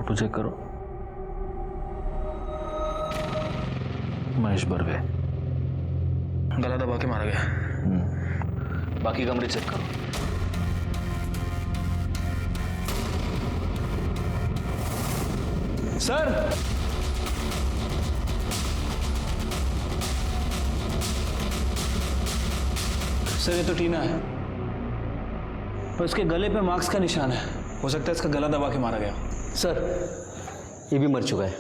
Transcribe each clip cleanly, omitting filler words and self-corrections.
Photo check करो। महेश बर्वे गला दबा के मारा गया। बाकी कमरे चेक करो। सर सर ये तो टीना है, पर उसके गले पे मार्क्स का निशान है। हो सकता है इसका गला दबा के मारा गया। सर ये भी मर चुका है।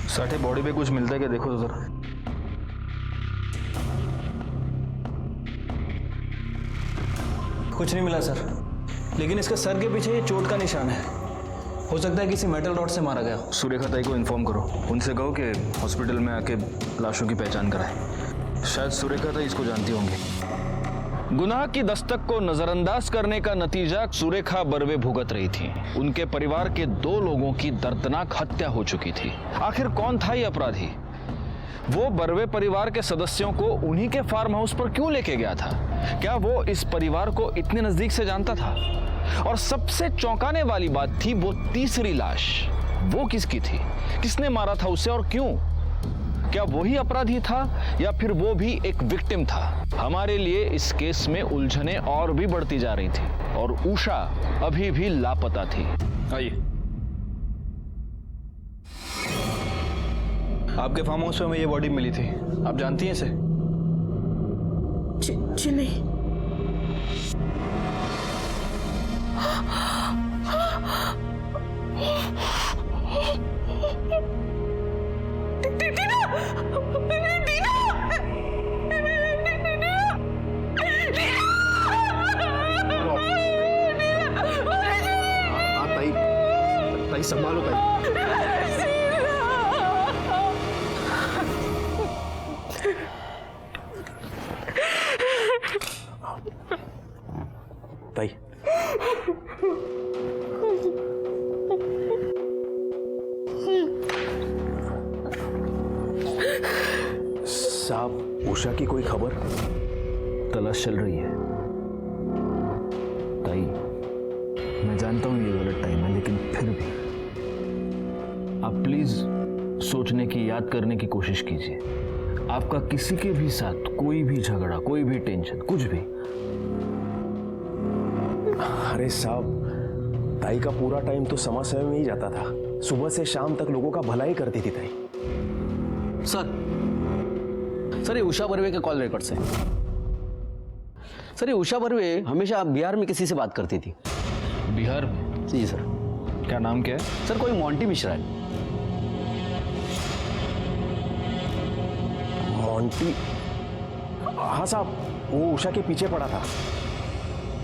साठे बॉडी पे कुछ मिलता है क्या, देखो तो जरा। कुछ नहीं मिला सर, लेकिन इसके सर के पीछे ये चोट का निशान है। हो सकता है किसी मेटल रॉड से मारा गया। सुरेखा ताई को इन्फॉर्म करो, उनसे कहो कि हॉस्पिटल में आके लाशों की पहचान कराएं। शायद सुरेखा ताई इसको जानती होंगी। गुनाह की दस्तक को नजरअंदाज करने का नतीजा सुरेखा बर्वे भुगत रही थी। उनके परिवार के 2 लोगों की दर्दनाक हत्या हो चुकी थी। आखिर कौन था ये अपराधी? वो बर्वे परिवार के सदस्यों को उन्हीं के फार्म हाउस पर क्यों लेके गया था? क्या वो इस परिवार को इतने नजदीक से जानता था? और सबसे चौंकाने वाली बात थी वो तीसरी लाश। वो किसकी थी? किसने मारा था उसे और क्यों? क्या वही अपराधी था या फिर वो भी एक विक्टिम था? हमारे लिए इस केस में उलझने और भी बढ़ती जा रही थी और उषा अभी भी लापता थी। आइए, आपके फार्म हाउस में ये बॉडी मिली थी, आप जानती हैं इसे? जी नहीं। ताई संभालो ताई। ताई साहब, उषा की कोई खबर? तलाश चल रही है ताई। मैं जानता हूं ये गलत टाइम है, लेकिन फिर भी आप प्लीज सोचने की, याद करने की कोशिश कीजिए। आपका किसी के भी साथ कोई भी झगड़ा, कोई भी टेंशन, कुछ भी। अरे साहब, ताई का पूरा टाइम तो समाज सेवा में ही जाता था। सुबह से शाम तक लोगों का भला ही करती थी ताई। सर ये उषा बर्वे के कॉल रिकॉर्ड्स हैं। सर ये उषा बर्वे हमेशा बिहार में किसी से बात करती थी। बिहार में? जी सर। क्या नाम क्या है? सर कोई मोंटी मिश्रा है। मोंटी? हाँ साहब, वो उषा के पीछे पड़ा था।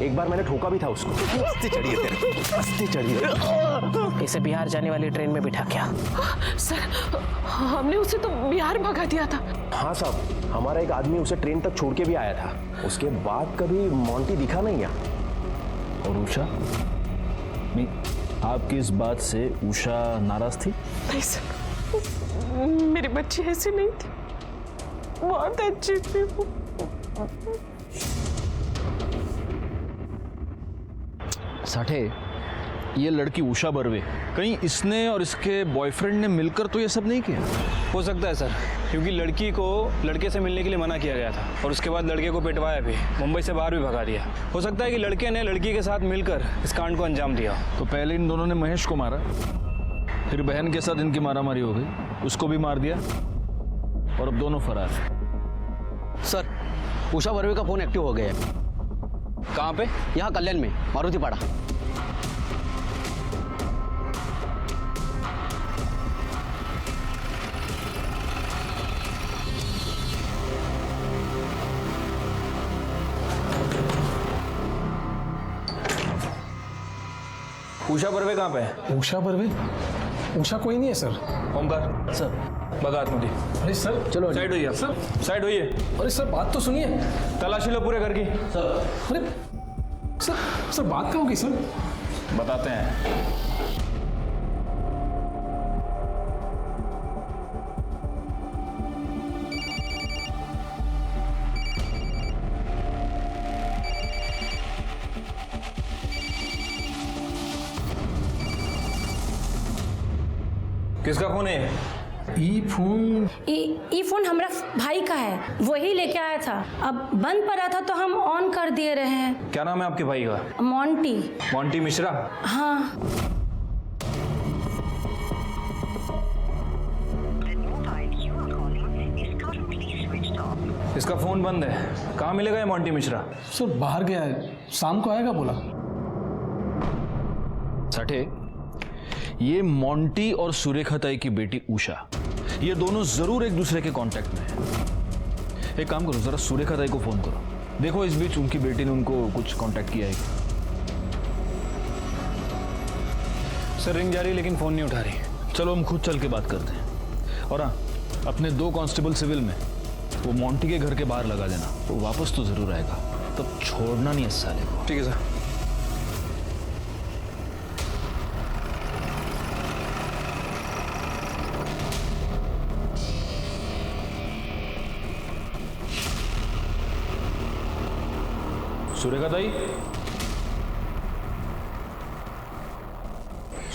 एक बार मैंने ठोका भी था उसको। अस्ती चढ़िए तेरे, अस्ती चढ़िए। इसे बिहार जाने वाली ट्रेन में बिठा क्या? सर हमने उसे तो बिहार भगा दिया था। हाँ साहब, हमारा एक आदमी उसे ट्रेन तक छोड़ के भी आया था। उसके बाद कभी मोंटी दिखा नहीं यहाँ। और उषा? नहीं, आपकी इस बात से उषा नाराज थी? नहीं सर, मेरी बच्ची ऐसी नहीं थी, बहुत अच्छी थी वो। साठे, ये लड़की उषा बर्वे, कहीं इसने और इसके बॉयफ्रेंड ने मिलकर तो ये सब नहीं किया? हो सकता है सर, क्योंकि लड़की को लड़के से मिलने के लिए मना किया गया था और उसके बाद लड़के को पिटवाया भी, मुंबई से बाहर भी भगा दिया। हो सकता है कि लड़के ने लड़की के साथ मिलकर इस कांड को अंजाम दिया। तो पहले इन दोनों ने महेश को मारा, फिर बहन के साथ इनकी मारामारी हो गई, उसको भी मार दिया और अब दोनों फरार। सर उषा बर्वे का फोन एक्टिव हो गया है। कहाँ पे? यहाँ कल्याण में, मारुति पाड़ा। उषा बर्वे कहाँ पे है? उषा बर्वे? उषा कोई नहीं है सर। ओमकार सर बगात मुझे। अरे सर चलो साइड होइए सर। साइड होइए। अरे सर बात तो सुनिए। तलाशी लो पूरे घर की। अरे सर बात क्या होगी सर? बताते हैं। किसका फोन है? ई फोन ई फोन हमारा भाई का है, वही लेके आया था। अब बंद पड़ा था तो हम ऑन कर दिए रहे हैं। क्या नाम है आपके भाई का? मोंटी। मोंटी मिश्रा? हाँ। इसका फोन बंद है, कहाँ मिलेगा ये मोंटी मिश्रा? सर बाहर गया है, शाम को आएगा बोला। सठे, ये मोंटी और सुरेखा ताई की बेटी उषा, ये दोनों जरूर एक दूसरे के कांटेक्ट में हैं। एक काम करो, जरा सुरेखा ताई को फोन करो, देखो इस बीच उनकी बेटी ने उनको कुछ कांटेक्ट किया है क्या? सर रिंग जा रही लेकिन फोन नहीं उठा रही। चलो हम खुद चल के बात करते हैं। और हाँ, अपने 2 कांस्टेबल सिविल में वो मोंटी के घर के बाहर लगा देना, वो वापस तो जरूर आएगा, तब छोड़ना नहीं इस साले को। ठीक है सर। सुरेखा ताई,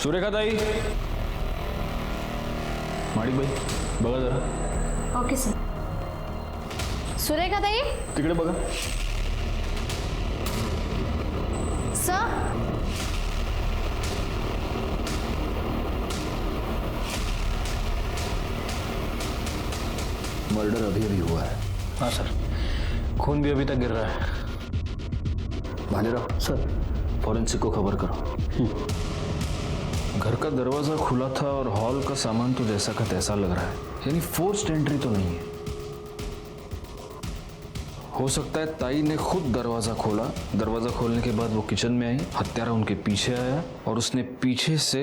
सुरेखा ताई, माणिक भाई बघा जरा। Okay sir. सुरेखा ताई, तिकडे बघा। सर मर्डर अभी अभी हुआ है। हाँ सर, खून भी अभी तक गिर रहा है। भालेराव सर, फॉरेंसिक को खबर करो। घर का दरवाजा खुला था और हॉल का सामान तो जैसा का तैसा लग रहा है, यानी फोर्स्ड एंट्री तो नहीं है। हो सकता है ताई ने खुद दरवाजा खोला, दरवाजा खोलने के बाद वो किचन में आई, हत्यारा उनके पीछे आया और उसने पीछे से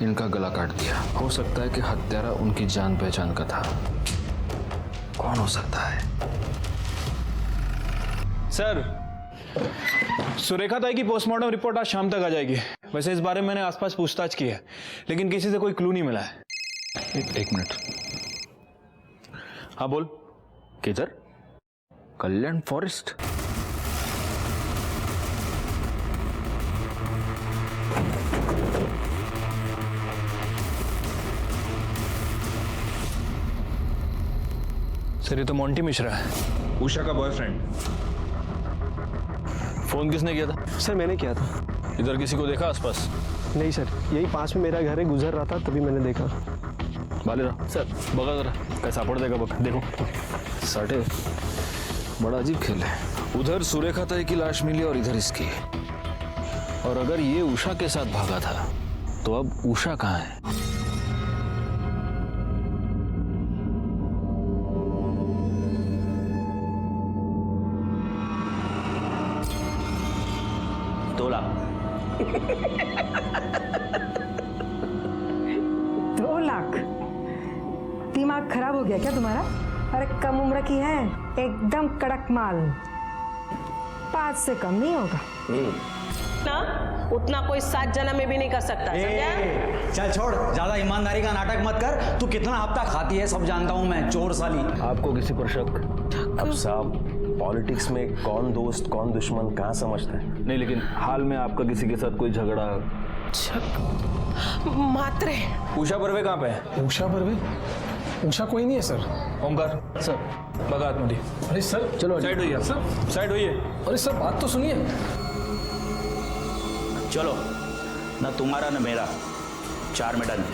इनका गला काट दिया। हो सकता है कि हत्यारा उनकी जान पहचान का था। कौन हो सकता है? सर, सुरेखा ताई की पोस्टमार्टम रिपोर्ट आज शाम तक आ जाएगी। वैसे इस बारे में मैंने आसपास पूछताछ की है, लेकिन किसी से कोई क्लू नहीं मिला है। एक मिनट। हाँ बोल। किधर? कल्याण फॉरेस्ट। सर ये तो मोंटी मिश्रा है, उषा का बॉयफ्रेंड। फोन किसने किया था? सर मैंने किया था। इधर किसी को देखा आसपास? नहीं सर, यही पास में मेरा घर है, गुजर रहा था तभी मैंने देखा। भालेराव सर, बघा जरा काय सापड़ देगा बघ। देखो साठे, बड़ा अजीब खेल है। उधर सुरेखा ताई की लाश मिली और इधर इसकी। और अगर ये उषा के साथ भागा था तो अब उषा कहाँ है? तोला 2 लाख? दिमाग खराब हो गया क्या तुम्हारा? अरे कम उम्र की है, एकदम कड़क माल, 5 से कम नहीं होगा। ना उतना कोई 7 जन्म में भी नहीं कर सकता, समझा? चल छोड़, ज्यादा ईमानदारी का नाटक मत कर। तू कितना हफ्ता खाती है सब जानता हूँ मैं, चोर साली। आपको किसी पर शक? अब साहब, पॉलिटिक्स में कौन दोस्त कौन दुश्मन कहाँ समझता है। नहीं, लेकिन हाल में आपका किसी के साथ कोई झगड़ा? मात्रे। उषा बर्वे कहाँ पे है? उषा बर्वे? उषा कोई नहीं है सर। ओमकार सर, बघा आतमध्ये। अरे सर चलो साइड होइए सर। साइड होइए। अरे सर बात तो सुनिए। चलो, ना तुम्हारा ना मेरा, 4 में डन।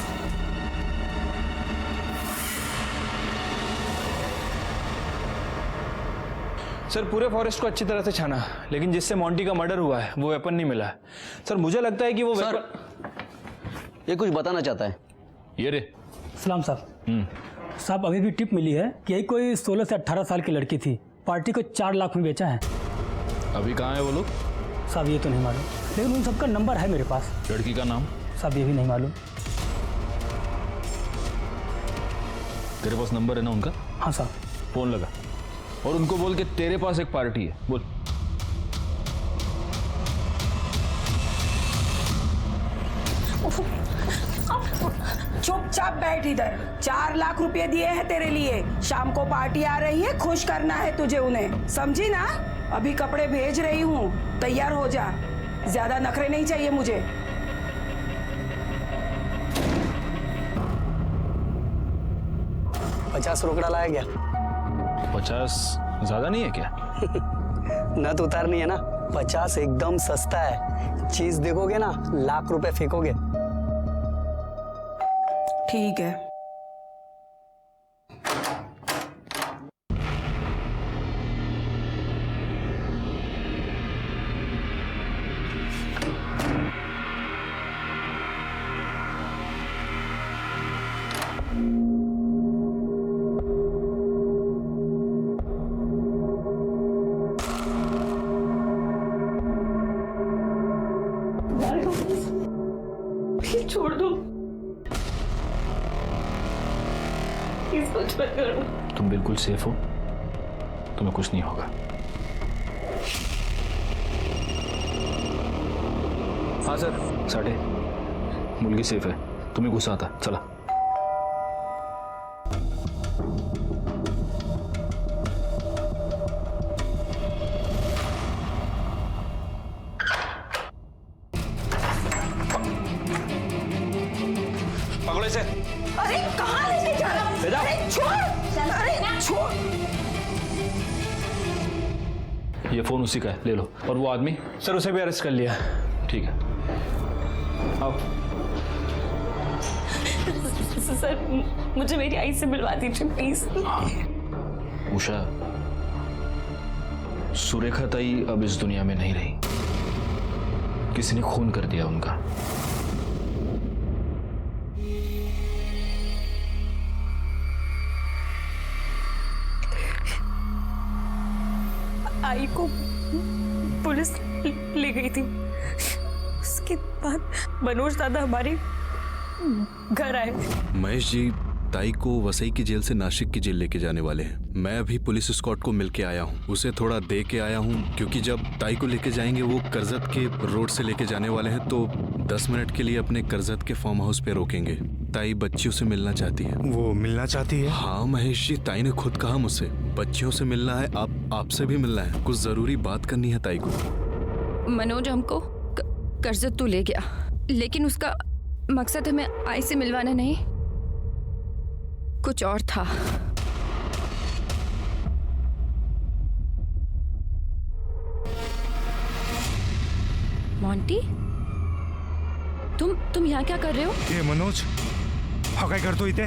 सर पूरे फॉरेस्ट को अच्छी तरह से छाना, लेकिन जिससे मोंटी का मर्डर हुआ है वो वेपन नहीं मिला है। सर मुझे लगता है कि वो सर, ये कुछ बताना चाहता है। ये रे। सलाम साहब। साहब अभी भी टिप मिली है कि यही कोई 16 से 18 साल की लड़की थी, पार्टी को 4 लाख में बेचा है। अभी कहाँ है वो लोग? साहब ये तो नहीं मालूम, लेकिन उन सबका नंबर है मेरे पास। लड़की का नाम? साहब ये भी नहीं मालूम। तेरे पास नंबर है ना उनका? हाँ साहब। फोन लगा और उनको बोल के तेरे पास एक पार्टी है, बोल। चुपचाप बैठ इधर। 4 लाख रुपए दिए हैं तेरे लिए, शाम को पार्टी आ रही है, खुश करना है तुझे उन्हें, समझी ना? अभी कपड़े भेज रही हूँ, तैयार हो जा, ज्यादा नखरे नहीं चाहिए मुझे। 50 रोकड़ा लाया गया। 50 ज्यादा नहीं है क्या? नत उतारनी है ना, 50 एकदम सस्ता है। चीज देखोगे ना, लाख रुपए फेंकोगे। ठीक है। छोड़ दो, प्लीज कुछ मत करो। तुम बिल्कुल सेफ हो, तुम्हें कुछ नहीं होगा। हाँ सर, साढ़े मुलगी सेफ है, तुम्हें गुस्सा आता। चला। पकड़ो इसे। अरे कहाँ लेके जा रहा हूँ? अरे छोड़, अरे छोड़। ये फोन उसी का है, ले लो। और वो आदमी? सर उसे भी अरेस्ट कर लिया। ठीक है, आओ। सर मुझे मेरी आई से मिलवा दीजिए प्लीज। उषा, सुरेखा ताई अब इस दुनिया में नहीं रही। किसी ने खून कर दिया उनका। आई को पुलिस ले गई थी। उसके बाद मनोज दादा हमारे घर आए। महेश जी, ताई को वसई की जेल से नासिक की जेल लेके जाने वाले हैं। मैं अभी पुलिस स्क्वाड को मिल के आया हूँ, उसे थोड़ा दे के आया हूँ, क्योंकि जब ताई को लेके जाएंगे वो करजत के रोड से लेके जाने वाले हैं, तो 10 मिनट के लिए अपने करजत के फार्म हाउस पे रोकेंगे। ताई बच्चियों से मिलना चाहती है। वो मिलना चाहती है? हाँ महेश जी, ताई ने खुद कहा मुझसे, बच्चियों से मिलना है, आपसे भी मिलना है, कुछ जरूरी बात करनी है ताई को। मनोज हमको करजत तो ले गया, लेकिन उसका मकसद हमें आई से मिलवाना नहीं, कुछ और था। मोंटी, तुम यहाँ क्या कर रहे हो? ये मनोज क्या कर तो इते?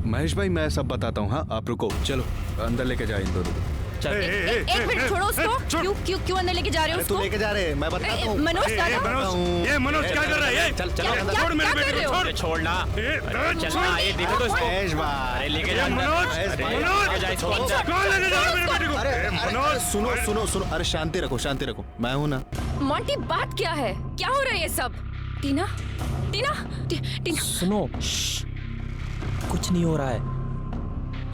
महेश भाई मैं सब बताता हूँ। हाँ आप रुको, चलो अंदर लेके जाए इन दोनों को। एक मिनट छोड़ो उसको। क्यों अंदर लेके जा रहे हो उसको? तू लेके जा रहे हैं, मैं बताता हूँ। मनोज ये मनोज क्या कर रहा है? चल छोड़ मेरे बेटे को, छोड़। छोड़ना, चलना, ये देखो तो इसको। महेश भाई लेके जा मनोज, कौन लेके जा रहा है मेरे बेटे को? अरे मनोज सुनो, अरे शांति रखो, मैं हूँ ना। मोंटी बात क्या है? क्या हो रहा है ये सब? टीना सुनो, कुछ नहीं हो रहा है,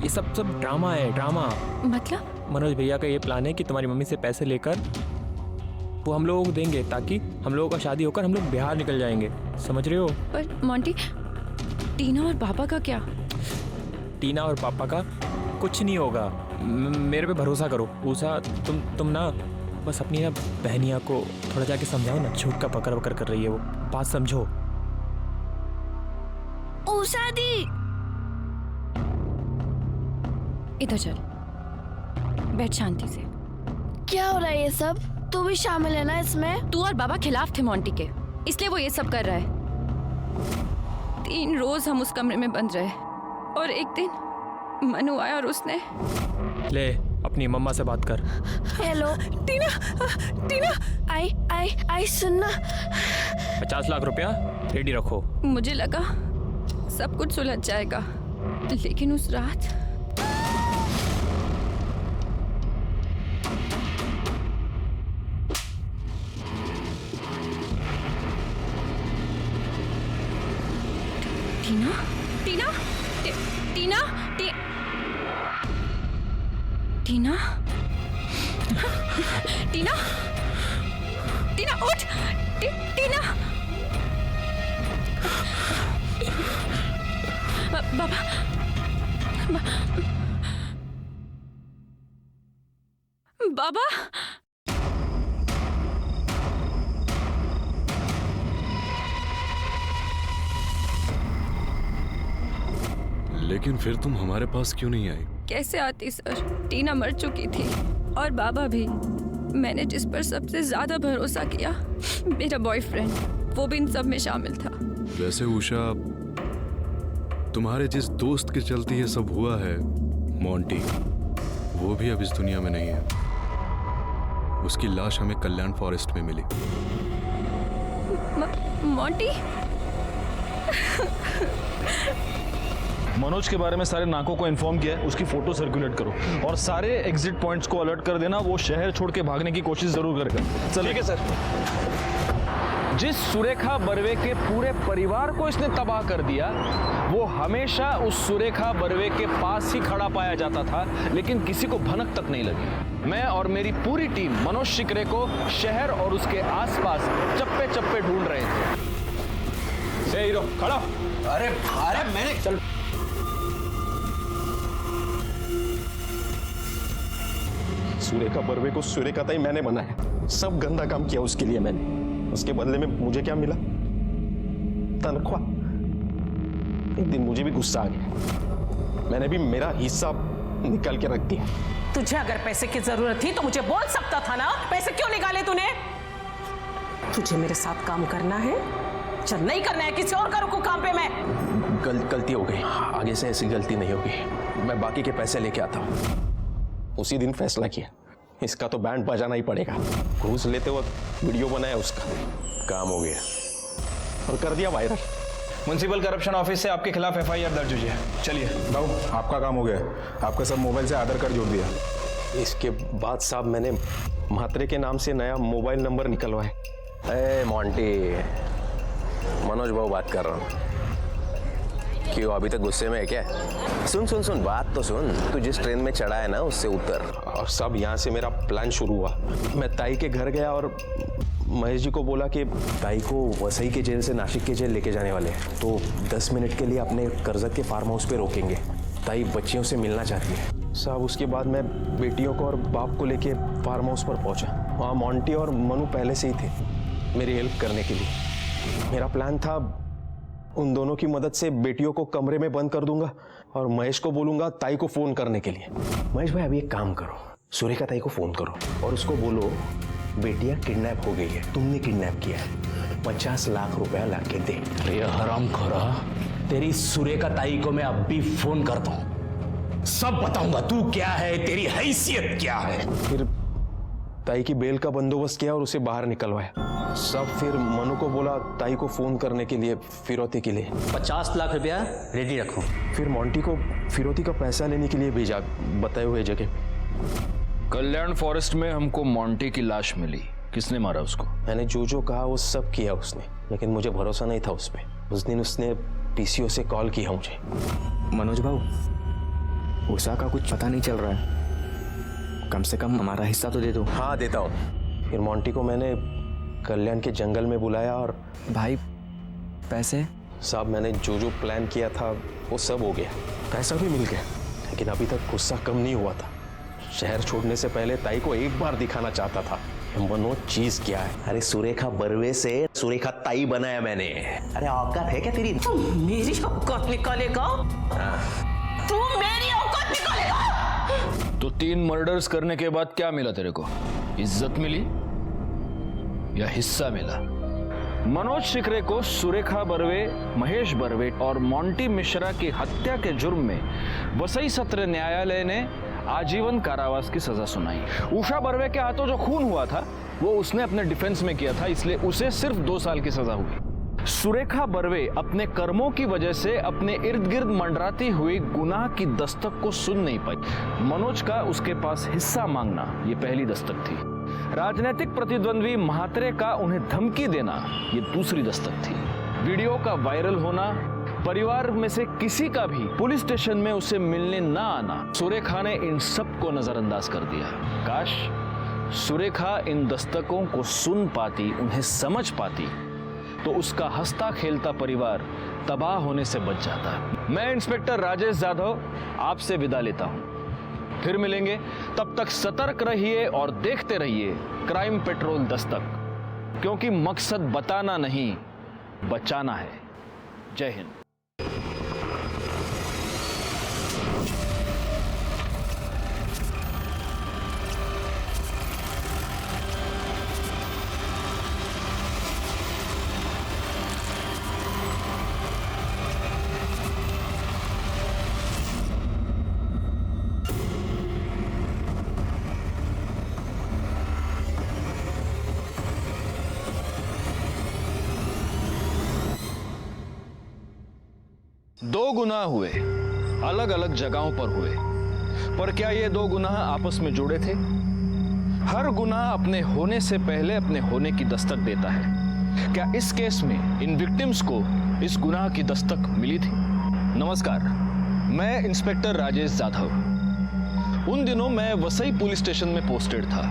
ये सब ड्रामा है, ड्रामा। मतलब? मनोज भैया का ये प्लान है कि तुम्हारी मम्मी से पैसे लेकर वो हम लोगों को देंगे, ताकि हम लोगों का शादी होकर हम लोग बिहार निकल जाएंगे। समझ रहे हो? पर मोंटी, टीना और पापा का क्या? टीना और पापा का कुछ नहीं होगा, मेरे पे भरोसा करो। उषा, तुम ना बस अपनी ना बहनिया को थोड़ा जाके समझाओ ना, झूठ का पकड़ कर रही है वो, बात समझो। उषा दी, इधर चल, बैठ शांति से। क्या हो रहा है ये सब? तू भी शामिल है ना इसमें? तू और बाबा खिलाफ थे मोंटी के, इसलिए वो ये सब कर रहा है। 3 रोज हम उस कमरे में बंद रहे, और एक दिन मनु आया और उसने। ले अपनी मम्मा से बात कर। हेलो टीना, आई सुनना। 50 लाख रुपया रेडी रखो। मुझे लगा सब कुछ सुलझ जाएगा, लेकिन उस रात टीना उठ। टीना, बाबा, बाबा, लेकिन फिर तुम हमारे पास क्यों नहीं आई? कैसे आती सर, टीना मर चुकी थी और बाबा भी। मैंने जिस पर सबसे ज्यादा भरोसा किया, मेरा बॉयफ्रेंड, वो भी इन सब में शामिल था। वैसे उषा, तुम्हारे जिस दोस्त के चलते ये सब हुआ है, मोंटी, वो भी अब इस दुनिया में नहीं है। उसकी लाश हमें कल्याण फॉरेस्ट में मिली। मोंटी? मनोज के बारे में सारे नाकों को इन्फॉर्म किया है, उसकी फोटो सर्कुलेट करो और सारे एग्जिट पॉइंट्स को अलर्ट कर देना। वो शहर छोड़ के भागने की कोशिश जरूर करेगा। चलिए। ठीक है सर। जिस सुरेखा बर्वे के पूरे परिवार को इसने तबाह कर दिया, वो हमेशा उस सुरेखा बर्वे के पास ही खड़ा पाया जाता था, लेकिन किसी को भनक तक नहीं लगी। मैं और मेरी पूरी टीम मनोज शिकरे को शहर और उसके आसपास चप्पे चप्पे ढूंढ रहे थे। हीरो खड़ा। अरे मैंने चल सुरेखा बर्वे को सुरेखा ताई मैंने बनाया, सब गंदा काम किया उसके लिए मैंने। उसके बदले में मुझे क्या मिला? तनख्वाह। एक दिन मुझे भी गुस्सा आ गया, मैंने भी मेरा हिस्सा निकाल के रख दिया। तुझे अगर पैसे की जरूरत थी तो मुझे बोल सकता था ना, पैसे क्यों निकाले तूने? तुझे मेरे साथ काम करना है? चल, नहीं करना है किसी और करूँ को काम पे मैं। गलती हो गई, आगे से ऐसी गलती नहीं होगी। मैं बाकी के पैसे लेके आता हूँ। उसी दिन फैसला किया, इसका तो बैंड बजाना ही पड़ेगा। घूस लेते वक्त वीडियो बनाया उसका, काम हो गया और कर दिया वायरल। म्युनिसिपल करप्शन ऑफिस से आपके खिलाफ FIR दर्ज हुई है। चलिए। बाबू, आपका काम हो गया। आपका सब मोबाइल से आधार कार्ड जोड़ दिया। इसके बाद साहब मैंने म्हात्रे के नाम से नया मोबाइल नंबर निकलवाया। ए मोंटी, मनोज बाबू बात कर रहा हूँ। क्यों अभी तक गुस्से में है क्या? सुन बात तो सुन। तू जिस ट्रेन में चढ़ा है ना, उससे उतर। और सब यहाँ से मेरा प्लान शुरू हुआ। मैं ताई के घर गया और महेश जी को बोला कि ताई को वसई के जेल से नासिक के जेल लेके जाने वाले हैं, तो 10 मिनट के लिए अपने कर्जत के फार्म हाउस पे रोकेंगे। ताई बच्चियों से मिलना चाहती है साहब। उसके बाद मैं बेटियों को और बाप को लेके फार्म हाउस पर पहुंचा। वहाँ मोंटी और मनु पहले से ही थे मेरी हेल्प करने के लिए। मेरा प्लान था उन दोनों की मदद से बेटियों को कमरे में बंद कर दूंगा और महेश को बोलूंगा ताई को फोन करने के लिए। महेश भाई, अभी एक काम करो, सुरेखा ताई को फोन करो और उसको बोलो बेटियां किडनैप हो गई है, तुमने किडनैप किया है, 50 लाख रुपया लाके दे। अरे हरामखोरा, तेरी सुरेखा ताई को मैं अब भी फोन करता हूँ, सब बताऊंगा तू क्या है, तेरी हैसियत क्या है। फिर ताई की बेल का बंदोबस्त किया और उसे बाहर निकलवाया सब। फिर मनु को बोला ताई को फोन करने के लिए फिरौती के लिए 50 लाख रुपया रेडी रखो। फिर मोंटी को फिरौती का पैसा लेने के लिए भेजा बताए हुए जगह। कल्याण फॉरेस्ट में हमको मोंटी की लाश मिली। किसने मारा उसको? मैंने जो कहा वो सब किया उसने, लेकिन मुझे भरोसा नहीं था उस पर। उस दिन उसने PCO से कॉल किया मुझे। मनोज बाबू, उषा का कुछ पता नहीं चल रहा है, कम से कम हमारा हिस्सा तो दे दो। हाँ देता हूँ। फिर मोंटी को मैंने कल्याण के जंगल में बुलाया और भाई पैसे? साहब मैंने जो प्लान किया था वो सब हो गया, पैसा भी मिल गया, लेकिन अभी तक गुस्सा कम नहीं हुआ था। शहर छोड़ने से पहले ताई को एक बार दिखाना चाहता था मनोज चीज क्या है। अरे सुरेखा बर्वे से सुरेखा ताई बनाया मैंने। अरे औकात है क्या तेरी? मेरी औकात निकालेगा? तू मेरी औकात निकालेगा? तो 3 मर्डर्स करने के बाद क्या मिला तेरे को? इज्जत मिली या हिस्सा मिला? मनोज शिकरे को सुरेखा बर्वे, महेश बर्वे और मोंटी मिश्रा की हत्या के जुर्म में वसई सत्र न्यायालय ने आजीवन कारावास की सजा सुनाई। उषा बर्वे के हाथों जो खून हुआ था वो उसने अपने डिफेंस में किया था, इसलिए उसे सिर्फ 2 साल की सजा हुई। सुरेखा बर्वे अपने कर्मों की वजह से अपने इर्द गिर्द मंडराती हुई गुनाह की दस्तक को सुन नहीं पाई। मनोज का उसके पास हिस्सा मांगना ये पहली दस्तक थी। राजनीतिक प्रतिद्वंद्वी म्हात्रे का उन्हें धमकी देना ये दूसरी दस्तक थी। वीडियो का वायरल होना, परिवार में से किसी का भी पुलिस स्टेशन में उसे मिलने ना आना, सुरेखा ने इन सब को नजरअंदाज कर दिया। काश सुरेखा इन दस्तकों को सुन पाती, उन्हें समझ पाती, तो उसका हंसता खेलता परिवार तबाह होने से बच जाता। मैं इंस्पेक्टर राजेश जाधव आपसे विदा लेता हूं, फिर मिलेंगे। तब तक सतर्क रहिए और देखते रहिए क्राइम पेट्रोल दस्तक, क्योंकि मकसद बताना नहीं, बचाना है। जय हिंद। दो गुनाह हुए, अलग अलग जगहों पर हुए, पर क्या ये दो गुनाह आपस में जुड़े थे? हर गुनाह अपने होने से पहले अपने होने की दस्तक देता है। क्या इस केस में इन विक्टिम्स को इस गुनाह की दस्तक मिली थी? नमस्कार, मैं इंस्पेक्टर राजेश जाधव। उन दिनों मैं वसई पुलिस स्टेशन में पोस्टेड था।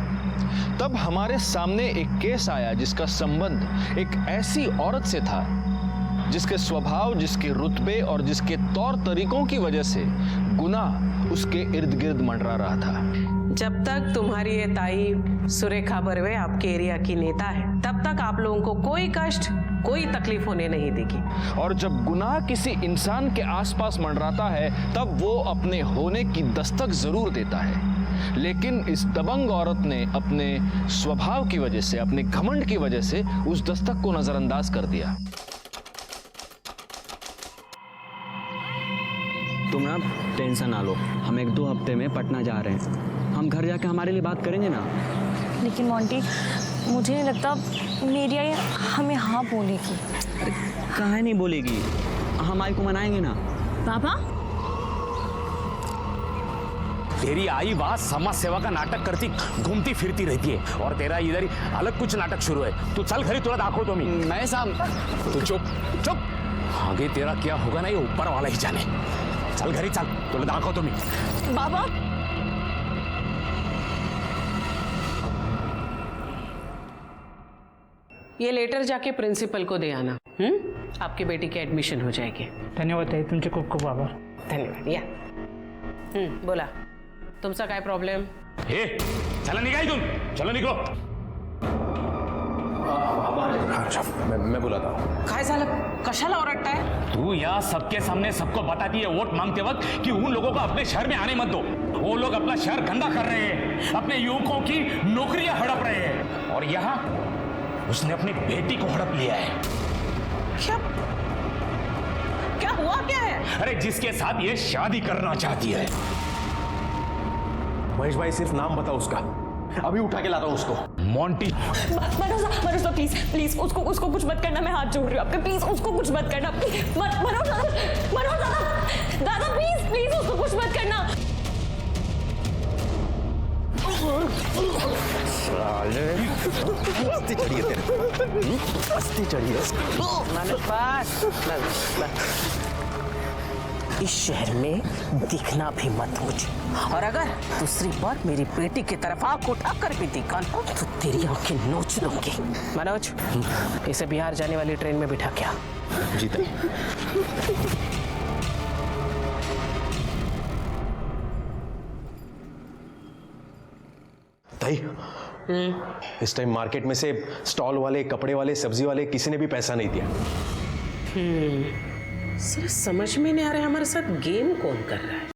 तब हमारे सामने एक केस आया जिसका संबंध एक ऐसी औरत से था जिसके स्वभाव, जिसके रुतबे और जिसके तौर तरीकों की वजह से गुनाह उसके इर्द गिर्द मंडरा रहा था। जब तक तुम्हारी ये ताई सुरेखा बर्वे आपके एरिया की नेता है, तब तक आप लोगों को कोई कष्ट, कोई तकलीफ होने नहीं देगी। और जब गुनाह किसी इंसान के आसपास मंडराता है, तब वो अपने होने की दस्तक जरूर देता है। लेकिन इस दबंग औरत ने अपने स्वभाव की वजह से, अपने घमंड की वजह से उस दस्तक को नजरअंदाज कर दिया। तुम ना टेंशन ना लो, हम 1-2 हफ्ते में पटना जा रहे हैं। हम घर जाके हमारे लिए बात करेंगे ना। लेकिन मोंटी, मुझे नहीं लगता मेरी आई हमें हाँ बोलेगी। अरे काहे नहीं बोलेगी, हम आई को मनाएंगे ना। पापा, तेरी आई वहां समाज सेवा का नाटक करती घूमती फिरती रहती है और तेरा इधर ही अलग कुछ नाटक शुरू है। तू चल घरी, तुला दाखो तो मैं साहब। तू चुप चुप, आगे तेरा क्या होगा ना ये ऊपर वाला ही जाने। चल घरी चल, तुला दाखो तो बाबा। ये लेटर जाके प्रिंसिपल को दे आना। आपकी बेटी की एडमिशन हो जाएगी। धन्यवाद ताई, तुमचे खूप खूप आभार। धन्यवाद। या बोला, तुमचा काय प्रॉब्लेम? चला निघाई तुम, चलो निघो। मैं बुलाता हूँ। काय झालं? कशाला ओरडताय? तू यहाँ सबके सामने सबको बताती है वोट मांगते वक्त कि उन लोगों को अपने शहर में आने मत दो। वो लोग अपना शहर गंदा कर रहे हैं, अपने युवकों की नौकरियां हड़प रहे हैं, और यहाँ उसने अपनी बेटी को हड़प लिया है। क्या हुआ क्या है? अरे जिसके साथ ये शादी करना चाहती है। महेश भाई, सिर्फ नाम बताओ उसका, अभी उठा के लाता हूँ उसको। मोंटी। मनोज प्लीज प्लीज उसको कुछ मत करना, मैं हाथ जोड़ रही हूँ आपके। प्लीज उसको कुछ मत करना। मनोज दादा प्लीज प्लीज उसको कुछ मत करना। मस्ती चढ़ी है तेरे, मस्ती चढ़ी है। इस शहर में दिखना भी मत मुझे, और अगर दूसरी बार मेरी बेटी की तरफ आंख उठाकर भी दिखा तो तेरी आंखें नोच लूंगी। मनोज, इसे बिहार जाने वाली ट्रेन में बिठा क्या? जी ताई। ताई, इस टाइम मार्केट में से स्टॉल वाले, कपड़े वाले, सब्जी वाले किसी ने भी पैसा नहीं दिया। सिर्फ समझ में नहीं आ रहा है हमारे साथ गेम कौन कर रहा है।